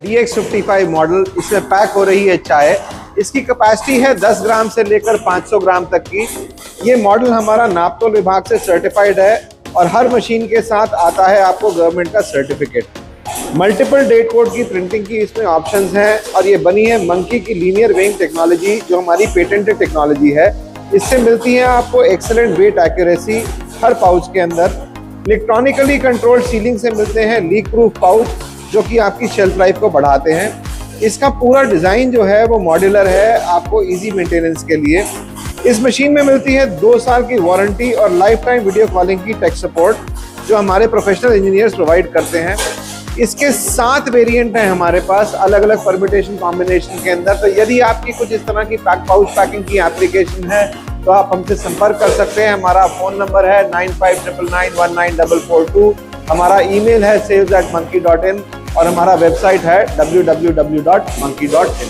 DX55 model, इसमें pack हो रही है चाय। इसकी कैपेसिटी है 10 ग्राम से लेकर 500 ग्राम तक की। ये मॉडल हमारा नापतोल विभाग से सर्टिफाइड है और हर मशीन के साथ आता है आपको गवर्नमेंट का सर्टिफिकेट। मल्टीपल डेट कोड की प्रिंटिंग की इसमें ऑप्शंस हैं और ये बनी है मंकी की लीनियर वेइंग टेक्नोलॉजी, जो हमारी पेटेंटेड टेक्नोलॉजी है। इससे मिलती है आपको एक्सेलेंट वेट एक्यूरेसी हर पाउच के अंदर। इलेक्ट्रॉनिकली कंट्रोल्ड सीलिंग से मिलते हैं लीक प्रूफ पाउच, जो कि आपकी शेल्फ लाइफ को बढ़ाते हैं। इसका पूरा डिज़ाइन जो है वो मॉड्यूलर है, आपको इजी मेंटेनेंस के लिए। इस मशीन में मिलती है 2 साल की वारंटी और लाइफ टाइम वीडियो कॉलिंग की टेक सपोर्ट, जो हमारे प्रोफेशनल इंजीनियर्स प्रोवाइड करते हैं। इसके 7 वेरिएंट हैं हमारे पास अलग अलग परम्यूटेशन कॉम्बिनेशन के अंदर। तो यदि आपकी कुछ इस तरह की पाउच पैकिंग की एप्लीकेशन है तो आप हमसे संपर्क कर सकते हैं। हमारा फ़ोन नंबर है 9599194442। हमारा ईमेल है sales@monkey.in और हमारा वेबसाइट है www.monkey.in।